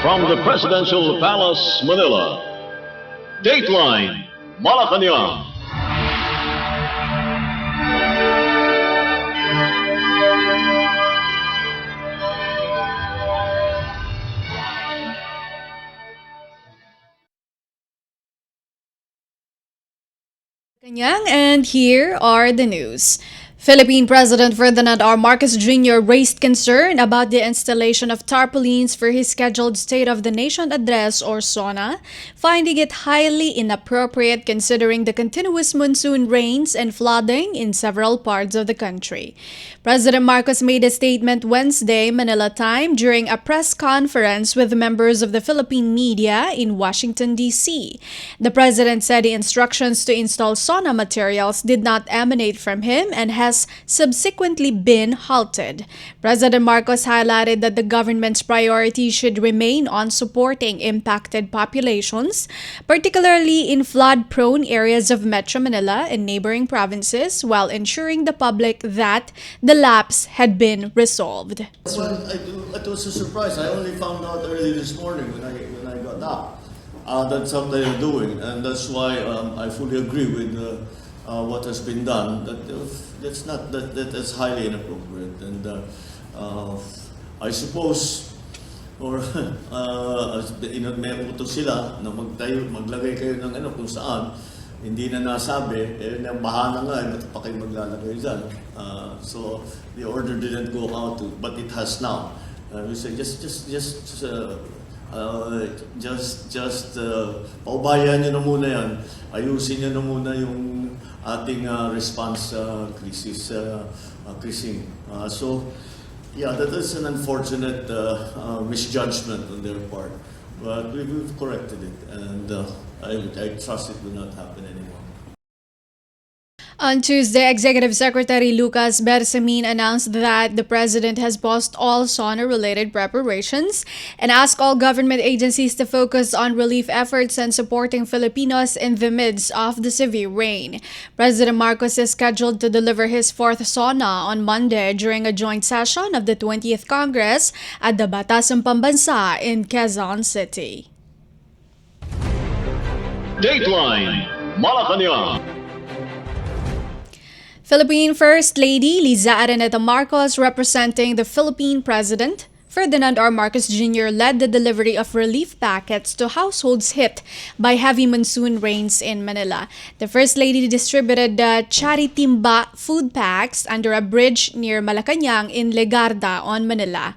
From the Presidential Palace, Manila, Dateline Malacañang. And here are the news. Philippine President Ferdinand R. Marcos Jr. raised concern about the installation of tarpaulins for his scheduled State of the Nation address or SONA, finding it highly inappropriate considering the continuous monsoon rains and flooding in several parts of the country. President Marcos made a statement Wednesday, Manila time, during a press conference with members of the Philippine media in Washington, D.C. The president said the instructions to install SONA materials did not emanate from him and has subsequently been halted. President Marcos highlighted that the government's priority should remain on supporting impacted populations, particularly in flood-prone areas of Metro Manila and neighboring provinces, while ensuring the public that the lapse had been resolved. Well, it was a surprise. I only found out early this morning when I got up. That's what they are doing, and that's why I fully agree with what has been done. That's highly inappropriate, and I suppose, or may utos sila na maglagay kayo ng kung saan hindi na nasabi, bahana nga, ba't pa kayo maglalagay dyan? So the order didn't go out, but it has now. We say paubayan nyo na muna yan, ayusin nyo na muna yung ating response crisis. So, yeah, that is an unfortunate misjudgment on their part, but we've corrected it, and I trust it will not happen anymore. On Tuesday, Executive Secretary Lucas Bersamin announced that the president has paused all SONA-related preparations and asked all government agencies to focus on relief efforts and supporting Filipinos in the midst of the severe rain. President Marcos is scheduled to deliver his fourth SONA on Monday during a joint session of the 20th Congress at the Batasang Pambansa in Quezon City. Dateline Malacañang. Philippine First Lady Liza Araneta Marcos, representing the Philippine President Ferdinand R. Marcos Jr., led the delivery of relief packets to households hit by heavy monsoon rains in Manila. The First Lady distributed the Charitimba food packs under a bridge near Malacañang in Legarda on Manila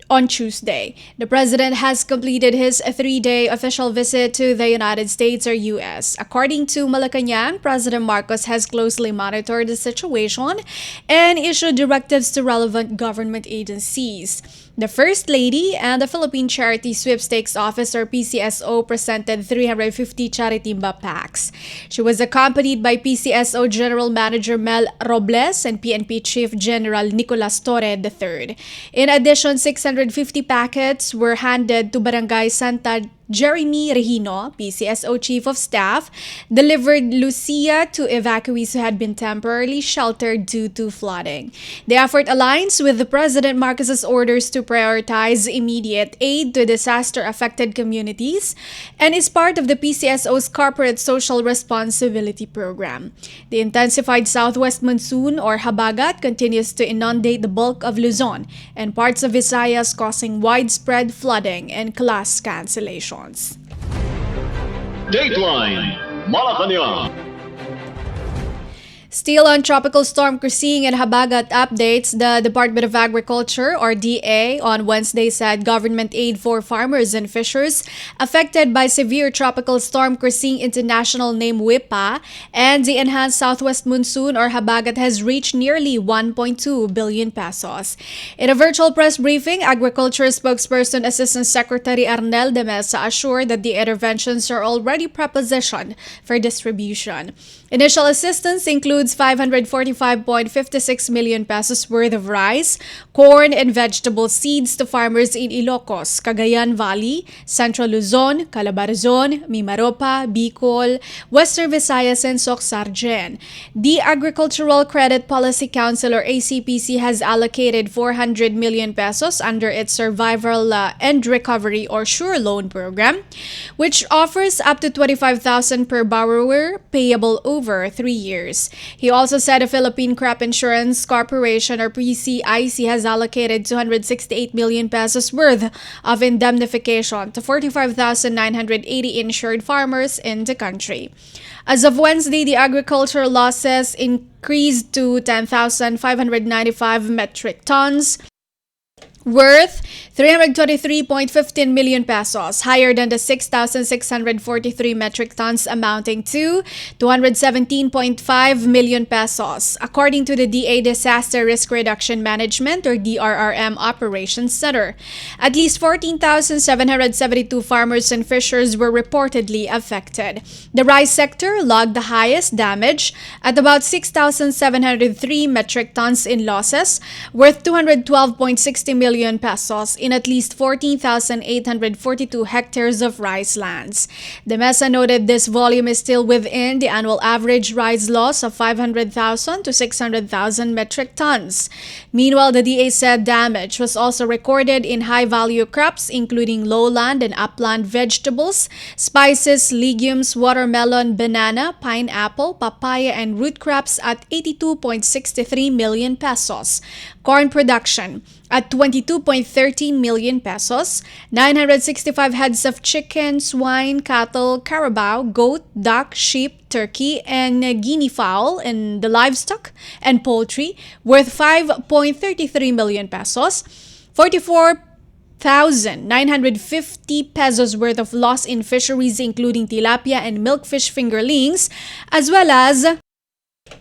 on Tuesday. The president has completed his 3-day official visit to the United States or U.S. According to Malacañang, President Marcos has closely monitored the situation and issued directives to relevant government agencies. The First Lady and the Philippine Charity Sweepstakes Office or PCSO presented 350 Charitimba packs. She was accompanied by PCSO General Manager Mel Robles and PNP Chief General Nicolas Torre III. In addition, 650 packets were handed to Barangay Santa Jeremy Regino, PCSO Chief of Staff, delivered Lucia to evacuees who had been temporarily sheltered due to flooding. The effort aligns with the President Marcos's orders to prioritize immediate aid to disaster-affected communities and is part of the PCSO's Corporate Social Responsibility Program. The intensified southwest monsoon or habagat continues to inundate the bulk of Luzon and parts of Visayas, causing widespread flooding and class cancellation. Dateline Malacañang. Still on Tropical Storm Krising and Habagat updates, the Department of Agriculture or DA on Wednesday said government aid for farmers and fishers affected by severe Tropical Storm Krising International Name WIPA and the enhanced southwest monsoon or Habagat has reached nearly 1.2 billion pesos. In a virtual press briefing, Agriculture spokesperson Assistant Secretary Arnel de Mesa assured that the interventions are already prepositioned for distribution. Initial assistance includes 545.56 million pesos worth of rice, corn, and vegetable seeds to farmers in Ilocos, Cagayan Valley, Central Luzon, Calabarzon, Mimaropa, Bicol, Western Visayas, and Soc-Sargen. The Agricultural Credit Policy Council or ACPC has allocated 400 million pesos under its Survival and Recovery or SURE loan program, which offers up to 25,000 per borrower payable over 3 years. He also said the Philippine Crop Insurance Corporation or PCIC has allocated 268 million pesos worth of indemnification to 45,980 insured farmers in the country. As of Wednesday, the agricultural losses increased to 10,595 metric tons, worth 323.15 million pesos, higher than the 6,643 metric tons amounting to 217.5 million pesos, according to the DA Disaster Risk Reduction Management or DRRM Operations Center. At least 14,772 farmers and fishers were reportedly affected. The rice sector logged the highest damage at about 6,703 metric tons in losses, worth 212.60 million pesos in at least 14,842 hectares of rice lands. The MESA noted this volume is still within the annual average rice loss of 500,000 to 600,000 metric tons. Meanwhile, the DA said damage was also recorded in high-value crops including lowland and upland vegetables, spices, legumes, watermelon, banana, pineapple, papaya, and root crops at 82.63 million pesos. Corn production at 22.13 million pesos, 965 heads of chicken, swine, cattle, carabao, goat, duck, sheep, turkey, and guinea fowl in the livestock and poultry worth 5.33 million pesos, 44,950 pesos worth of loss in fisheries including tilapia and milkfish fingerlings, as well as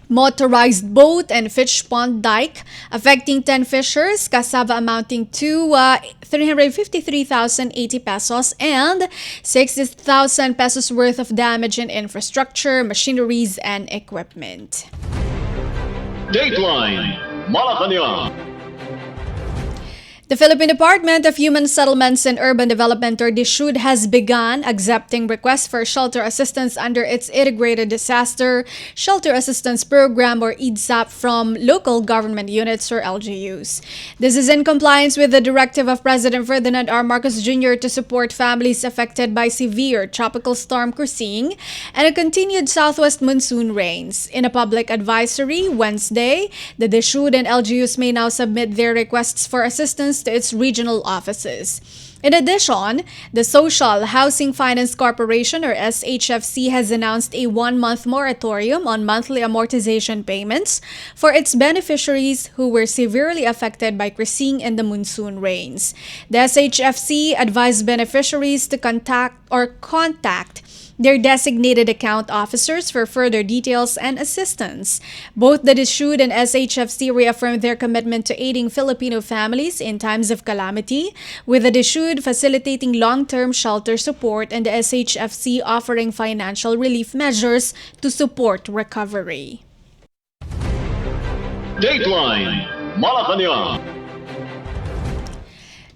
motorized boat and fish pond dike, affecting 10 fishers, cassava amounting to 353,080 pesos, and 60,000 pesos worth of damage in infrastructure, machineries, and equipment. Dateline Malacañang. The Philippine Department of Human Settlements and Urban Development or DSUD has begun accepting requests for shelter assistance under its Integrated Disaster Shelter Assistance Program or EDSAP from local government units or LGUs. This is in compliance with the directive of President Ferdinand R. Marcos Jr. to support families affected by severe tropical storm Kusing and a continued southwest monsoon rains. In a public advisory Wednesday, the DSUD and LGUs may now submit their requests for assistance to its regional offices. In addition, the Social Housing Finance Corporation or SHFC has announced a 1-month moratorium on monthly amortization payments for its beneficiaries who were severely affected by Kusing and the monsoon rains. The SHFC advised beneficiaries to contact their designated account officers for further details and assistance. Both the DSUD and SHFC reaffirmed their commitment to aiding Filipino families in times of calamity, with the DSUD facilitating long-term shelter support and the SHFC offering financial relief measures to support recovery. Dateline Malacañang.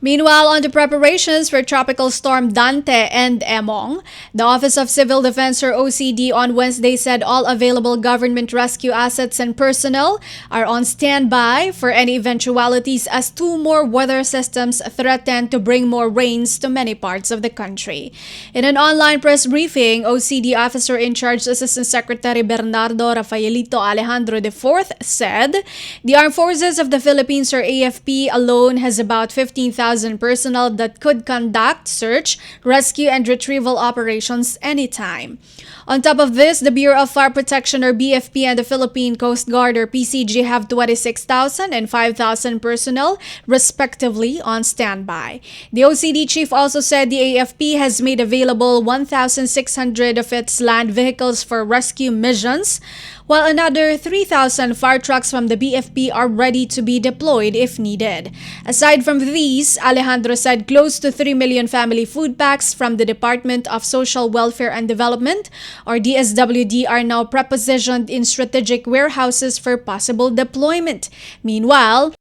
Meanwhile, on the preparations for Tropical Storm Dante and Emong, the Office of Civil Defense or OCD on Wednesday said all available government rescue assets and personnel are on standby for any eventualities as 2 more weather systems threaten to bring more rains to many parts of the country. In an online press briefing, OCD Officer in Charge Assistant Secretary Bernardo Rafaelito Alejandro IV said the Armed Forces of the Philippines or AFP alone has about 15,000 personnel that could conduct search, rescue, and retrieval operations anytime. On top of this, the Bureau of Fire Protection or BFP and the Philippine Coast Guard or PCG have 26,000 and 5,000 personnel respectively on standby. The OCD chief also said the AFP has made available 1,600 of its land vehicles for rescue missions, while another 3,000 fire trucks from the BFP are ready to be deployed if needed. Aside from these, Alejandro said close to 3 million family food packs from the Department of Social Welfare and Development, or DSWD, are now prepositioned in strategic warehouses for possible deployment. Meanwhile,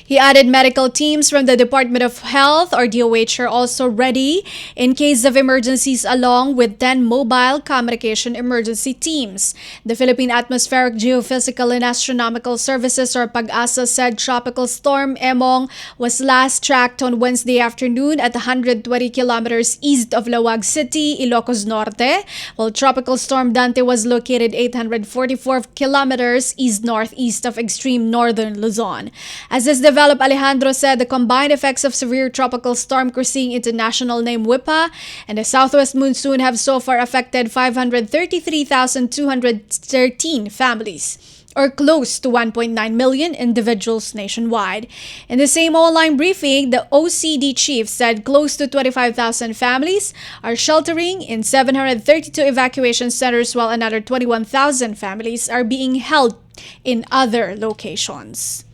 he added medical teams from the Department of Health, or DOH, are also ready in case of emergencies, along with 10 mobile communication emergency teams. The Philippine Atmospheric, Geophysical and Astronomical Services, or PAG-ASA, said Tropical Storm Emong was last tracked on Wednesday afternoon at 120 kilometers east of Lawag City, Ilocos Norte, while Tropical Storm Dante was located 844 kilometers east-northeast of extreme northern Luzon. As is developed, Alejandro said the combined effects of severe tropical storm crossing international name Wipa and the southwest monsoon have so far affected 533,213 families, or close to 1.9 million individuals nationwide. In the same online briefing, the OCD chief said close to 25,000 families are sheltering in 732 evacuation centers, while another 21,000 families are being held in other locations.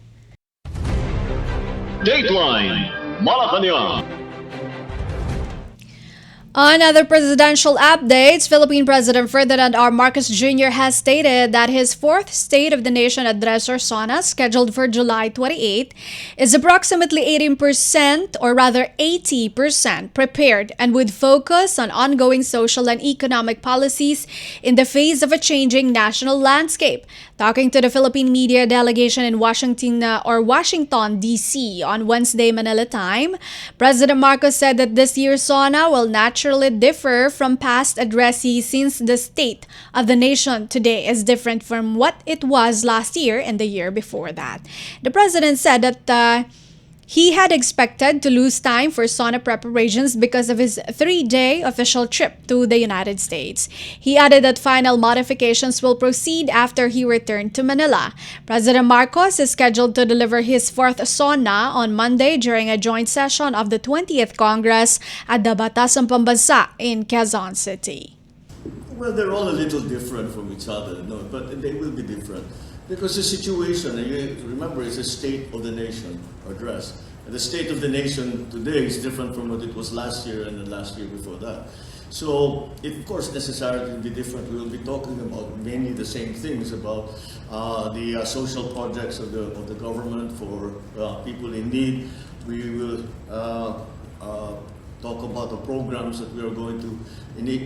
Dateline Malacañang. On other presidential updates, Philippine President Ferdinand R. Marcos Jr. has stated that his fourth State of the Nation address, or SONA, scheduled for July 28, is approximately 18%, or rather 80%, prepared and would focus on ongoing social and economic policies in the face of a changing national landscape. Talking to the Philippine media delegation in Washington, D.C. on Wednesday, Manila time, President Marcos said that this year's SONA will naturally differ from past addressees since the state of the nation today is different from what it was last year and the year before that. The president said that he had expected to lose time for SONA preparations because of his 3-day official trip to the United States. He added that final modifications will proceed after he returned to Manila. President Marcos is scheduled to deliver his fourth SONA on Monday during a joint session of the 20th Congress at the Batasang Pambansa in Quezon City. Well, they're all a little different from each other, no, but they will be different. Because the situation, and you remember, is a State of the Nation address. And the State of the Nation today is different from what it was last year and the last year before that. So, it, of course, necessarily will be different. We will be talking about mainly the same things, about the social projects of the government for people in need. We will talk about the programs that we are going to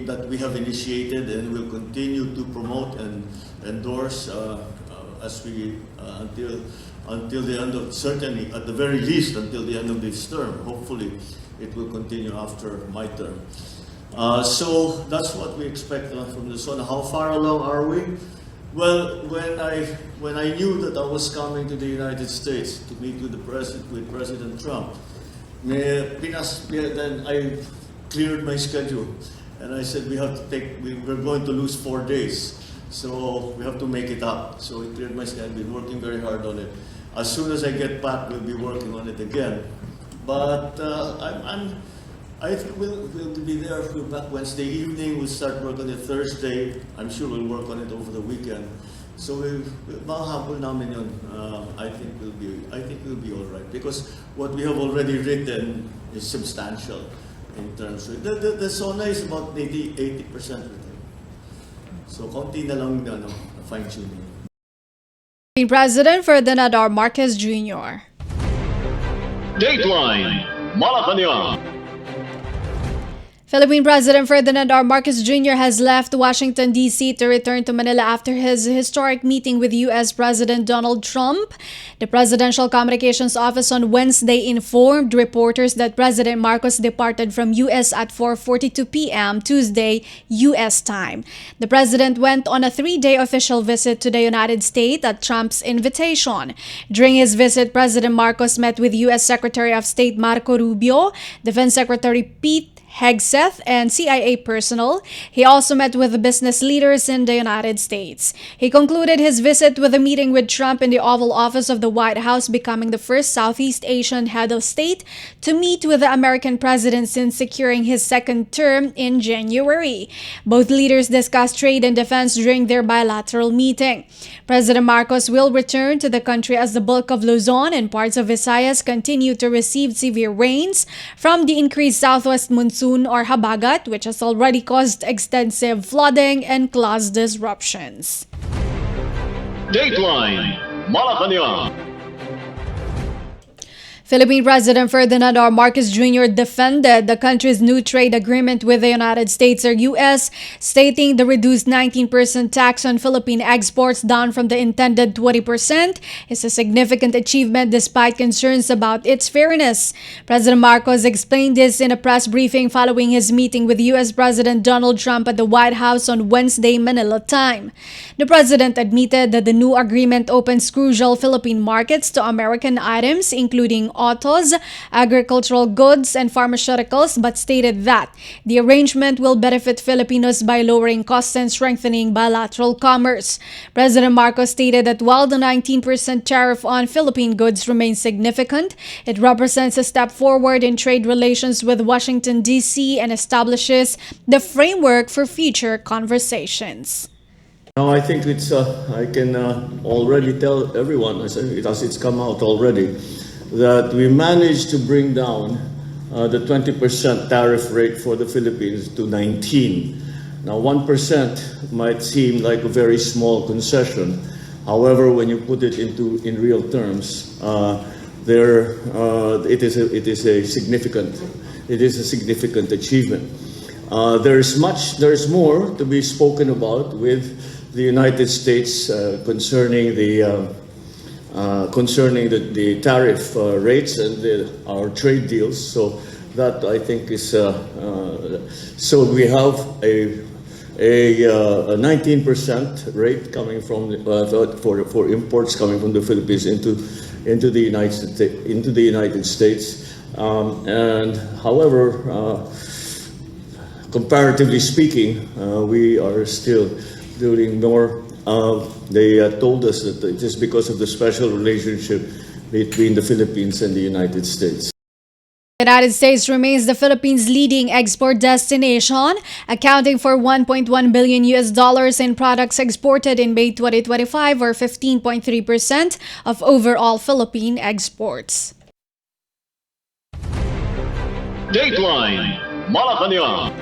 that we have initiated and will continue to promote and endorse as we until the end of, certainly at the very least until the end of this term. Hopefully it will continue after my term. So that's what we expect from the SONA. How far along are we? Well, when I knew that I was coming to the United States to meet with President Trump, then I cleared my schedule and I said we're going to lose 4 days. So we have to make it up. So I cleared my schedule. I've been working very hard on it. As soon as I get back, we'll be working on it again. But I think we'll be there. We're back Wednesday evening. We'll start work on it Thursday. I'm sure we'll work on it over the weekend. So mahapon namin yun. I think we'll be all right because what we have already written is substantial in terms of the SONA is about 80% written. So, konti na lang fine-tuning. President Ferdinand R. Marcos Jr. Dateline Malacañang. Philippine President Ferdinand R. Marcos Jr. has left Washington, D.C. to return to Manila after his historic meeting with U.S. President Donald Trump. The Presidential Communications Office on Wednesday informed reporters that President Marcos departed from U.S. at 4:42 p.m. Tuesday, U.S. time. The President went on a 3-day official visit to the United States at Trump's invitation. During his visit, President Marcos met with U.S. Secretary of State Marco Rubio, Defense Secretary Pete Hegseth, and CIA personnel. He also met with the business leaders in the United States. He concluded his visit with a meeting with Trump in the Oval Office of the White House, becoming the first Southeast Asian head of state to meet with the American president since securing his second term in January. Both leaders discussed trade and defense during their bilateral meeting. President Marcos will return to the country as the bulk of Luzon and parts of Visayas continue to receive severe rains from the increased southwest monsoon or habagat, which has already caused extensive flooding and class disruptions. Dateline Malacañang. Philippine President Ferdinand R. Marcos Jr. defended the country's new trade agreement with the United States or U.S., stating the reduced 19% tax on Philippine exports down from the intended 20% is a significant achievement despite concerns about its fairness. President Marcos explained this in a press briefing following his meeting with U.S. President Donald Trump at the White House on Wednesday, Manila time. The president admitted that the new agreement opens crucial Philippine markets to American items, including autos, agricultural goods, and pharmaceuticals, but stated that the arrangement will benefit Filipinos by lowering costs and strengthening bilateral commerce. President Marcos stated that while the 19% tariff on Philippine goods remains significant, it represents a step forward in trade relations with Washington, D.C. and establishes the framework for future conversations. Now I think I can already tell everyone, as it's come out already, that we managed to bring down the 20% tariff rate for the Philippines to 19. Now 1% might seem like a very small concession. However, when you put it in real terms, it is a significant achievement. There's more to be spoken about with the United States concerning the tariff rates and our trade deals. So that I think is so we have a 19% rate coming from for imports coming from the Philippines into the United States. And however, comparatively speaking, we are still doing more. They told us that it is because of the special relationship between the Philippines and the United States. The United States remains the Philippines' leading export destination, accounting for $1.1 billion in products exported in May 2025, or 15.3% of overall Philippine exports. Dateline Malacañang.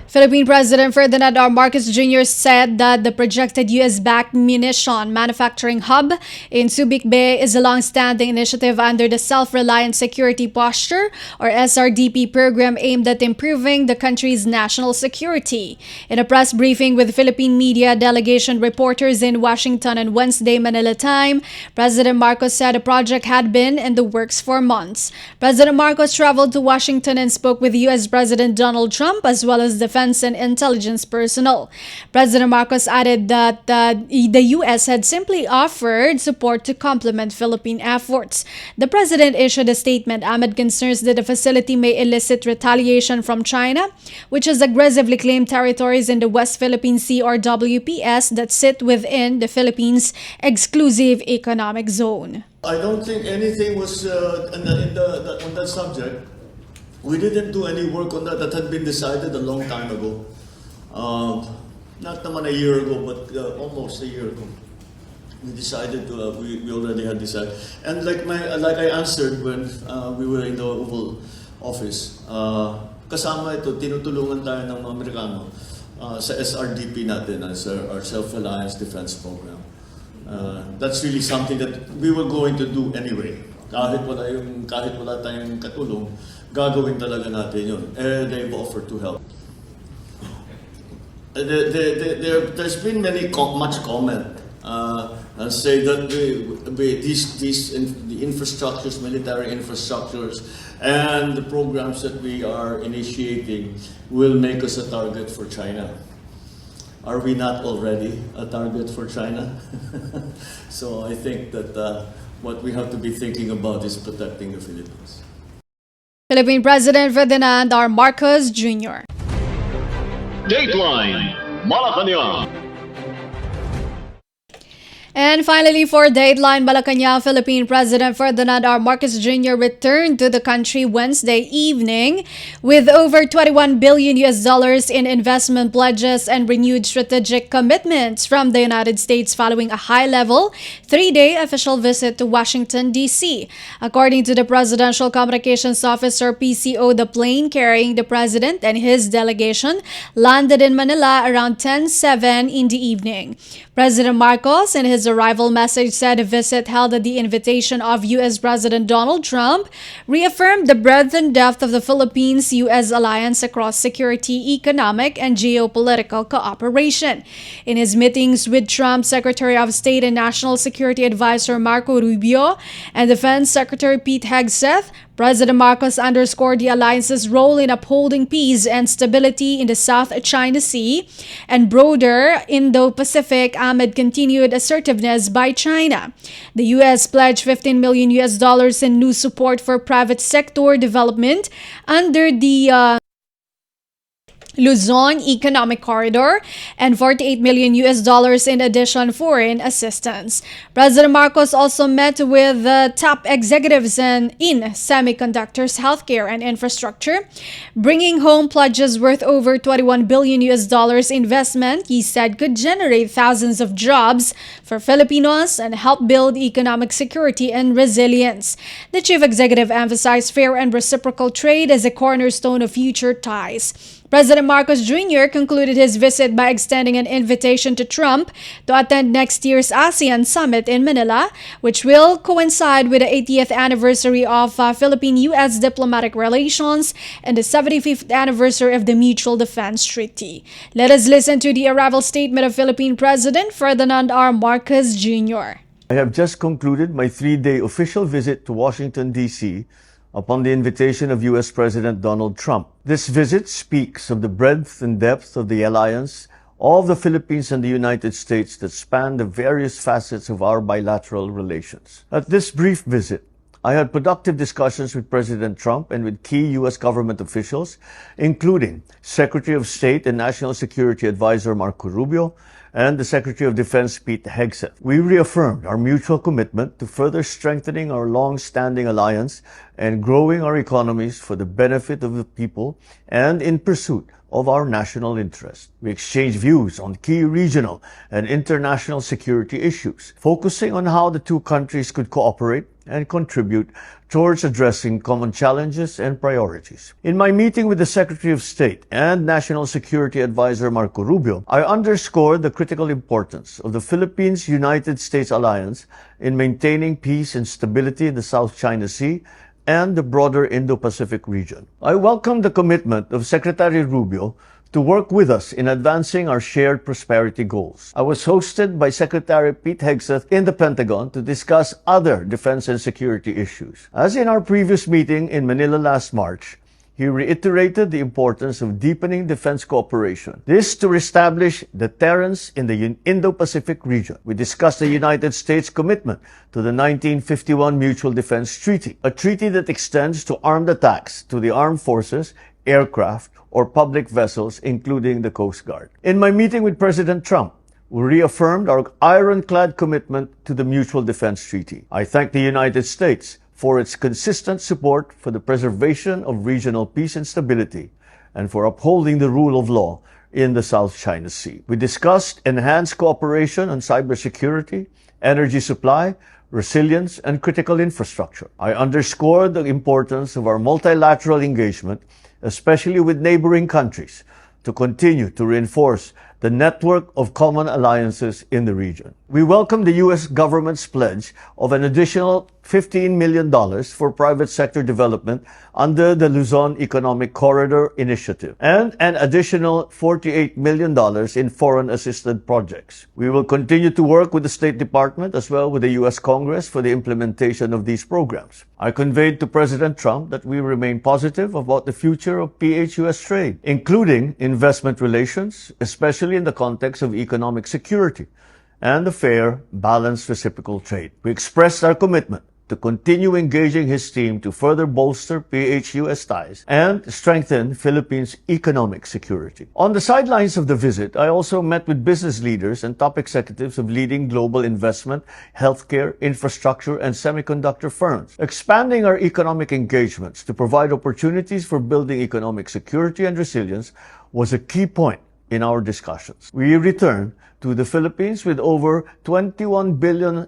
Philippine President Ferdinand R. Marcos Jr. said that the projected U.S.-backed munition manufacturing hub in Subic Bay is a long-standing initiative under the Self-Reliant Security Posture, or SRDP program aimed at improving the country's national security. In a press briefing with Philippine media delegation reporters in Washington on Wednesday, Manila time, President Marcos said the project had been in the works for months. President Marcos traveled to Washington and spoke with U.S. President Donald Trump as well as defense and intelligence personnel. President Marcos added that the U.S. had simply offered support to complement Philippine efforts. The president issued a statement amid concerns that the facility may elicit retaliation from China, which has aggressively claimed territories in the West Philippine Sea, or WPS, that sit within the Philippines' exclusive economic zone. I don't think anything was on that subject. We didn't do any work on that. That had been decided a long time ago. Not naman a year ago, but almost a year ago. We decided to. We already had decided. And like I answered when we were in the Oval Office, kasama ito, tinutulungan tayo ng mga Amerikano sa SRDP natin, as our Self-Reliance Defense Program. That's really something that we were going to do anyway. Kahit wala tayong katulong, gagawin talaga natin yun. They've offered to help. There's been much comment and say that the infrastructures, military infrastructures, and the programs that we are initiating will make us a target for China. Are we not already a target for China? So I think that what we have to be thinking about is protecting the Philippines. Philippine President Ferdinand R. Marcos Jr. Dateline Malacañang. And finally, for Dateline Malacañang, Philippine President Ferdinand R. Marcos Jr. returned to the country Wednesday evening with over $21 billion in investment pledges and renewed strategic commitments from the United States following a high-level three-day official visit to Washington, D.C. According to the Presidential Communications Officer, PCO, the plane carrying the President and his delegation landed in Manila around 10:07 in the evening. President Marcos, in his arrival message, said the visit held at the invitation of U.S. President Donald Trump reaffirmed the breadth and depth of the Philippines-U.S. alliance across security, economic, and geopolitical cooperation. In his meetings with Trump, Secretary of State and National Security Advisor Marco Rubio and Defense Secretary Pete Hegseth, President Marcos underscored the alliance's role in upholding peace and stability in the South China Sea and broader Indo-Pacific amid continued assertiveness by China. The U.S. pledged $15 million in new support for private sector development under the Luzon Economic Corridor and $48 million in addition foreign assistance. President Marcos also met with top executives in semiconductors, healthcare, and infrastructure, bringing home pledges worth over $21 billion investment he said could generate thousands of jobs for Filipinos and help build economic security and resilience. The chief executive emphasized fair and reciprocal trade as a cornerstone of future ties. President Marcos Jr. concluded his visit by extending an invitation to Trump to attend next year's ASEAN Summit in Manila, which will coincide with the 80th anniversary of Philippine-U.S. diplomatic relations and the 75th anniversary of the Mutual Defense Treaty. Let us listen to the arrival statement of Philippine President Ferdinand R. Marcos Jr. I have just concluded my three-day official visit to Washington, D.C., upon the invitation of U.S. President Donald Trump. This visit speaks of the breadth and depth of the alliance of the Philippines and the United States that span the various facets of our bilateral relations. At this brief visit, I had productive discussions with President Trump and with key U.S. government officials, including Secretary of State and National Security Advisor Marco Rubio and the Secretary of Defense Pete Hegseth. We reaffirmed our mutual commitment to further strengthening our long-standing alliance and growing our economies for the benefit of the people and in pursuit of our national interest. We exchanged views on key regional and international security issues, focusing on how the two countries could cooperate and contribute towards addressing common challenges and priorities. In my meeting with the Secretary of State and National Security Advisor Marco Rubio, I underscored the critical importance of the Philippines-United States alliance in maintaining peace and stability in the South China Sea and the broader Indo-Pacific region. I welcome the commitment of Secretary Rubio to work with us in advancing our shared prosperity goals. I was hosted by Secretary Pete Hegseth in the Pentagon to discuss other defense and security issues. As in our previous meeting in Manila last March, he reiterated the importance of deepening defense cooperation. This to reestablish deterrence in the Indo-Pacific region. We discussed the United States' commitment to the 1951 Mutual Defense Treaty, a treaty that extends to armed attacks to the armed forces, aircraft, or public vessels, including the Coast Guard. In my meeting with President Trump, we reaffirmed our ironclad commitment to the Mutual Defense Treaty. I thank the United States for its consistent support for the preservation of regional peace and stability, and for upholding the rule of law in the South China Sea. We discussed enhanced cooperation on cybersecurity, energy supply, resilience, and critical infrastructure. I underscored the importance of our multilateral engagement, especially with neighboring countries, to continue to reinforce the network of common alliances in the region. We welcome the U.S. government's pledge of an additional $15 million for private sector development under the Luzon Economic Corridor Initiative and an additional $48 million in foreign-assisted projects. We will continue to work with the State Department as well with the U.S. Congress for the implementation of these programs. I conveyed to President Trump that we remain positive about the future of PH-US trade, including investment relations, especially in the context of economic security and the fair, balanced reciprocal trade. We expressed our commitment to continue engaging his team to further bolster PH-US ties and strengthen Philippines' economic security. On the sidelines of the visit, I also met with business leaders and top executives of leading global investment, healthcare, infrastructure, and semiconductor firms, expanding our economic engagements to provide opportunities for building economic security and resilience was a key point in our discussions. We returned to the Philippines with over $21 billion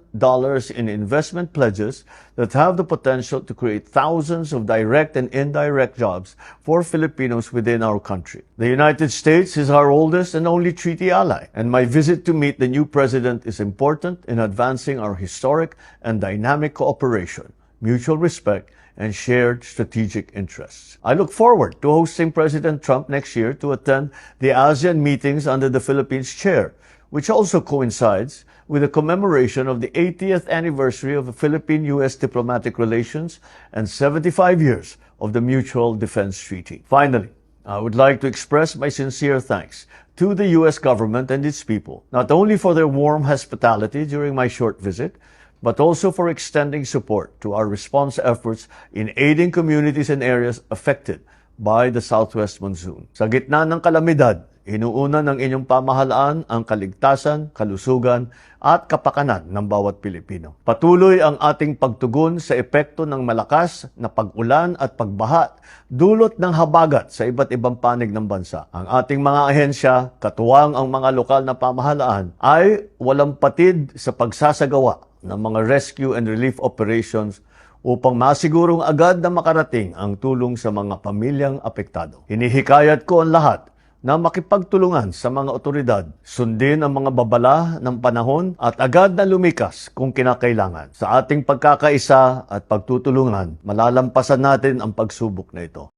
in investment pledges that have the potential to create thousands of direct and indirect jobs for Filipinos within our country. The United States is our oldest and only treaty ally, and my visit to meet the new president is important in advancing our historic and dynamic cooperation, mutual respect, and shared strategic interests. I look forward to hosting President Trump next year to attend the ASEAN meetings under the Philippines chair, which also coincides with the commemoration of the 80th anniversary of the Philippine-U.S. diplomatic relations and 75 years of the Mutual Defense Treaty. Finally, I would like to express my sincere thanks to the U.S. government and its people, not only for their warm hospitality during my short visit, but also for extending support to our response efforts in aiding communities and areas affected by the southwest monsoon. Sa gitna ng kalamidad, inuuna ng inyong pamahalaan ang kaligtasan, kalusugan, at kapakanan ng bawat Pilipino. Patuloy ang ating pagtugon sa epekto ng malakas na pag-ulan at pagbaha dulot ng habagat sa iba't ibang panig ng bansa. Ang ating mga ahensya, katuwang ang mga lokal na pamahalaan, ay walang patid sa pagsasagawa ng mga rescue and relief operations upang masigurong agad na makarating ang tulong sa mga pamilyang apektado. Hinihikayat ko ang lahat na makipagtulungan sa mga otoridad, sundin ang mga babala ng panahon at agad na lumikas kung kinakailangan. Sa ating pagkakaisa at pagtutulungan, malalampasan natin ang pagsubok na ito.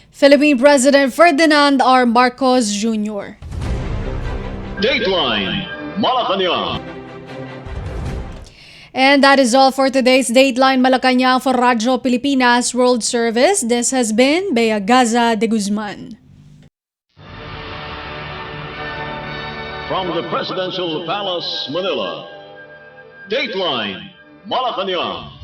Philippine President Ferdinand R. Marcos Jr. Dateline Malacañang. And that is all for today's Dateline Malacañang for Radyo Pilipinas World Service. This has been Bea Gaza-de Guzman. From the Presidential Palace, Manila, Dateline Malacañang.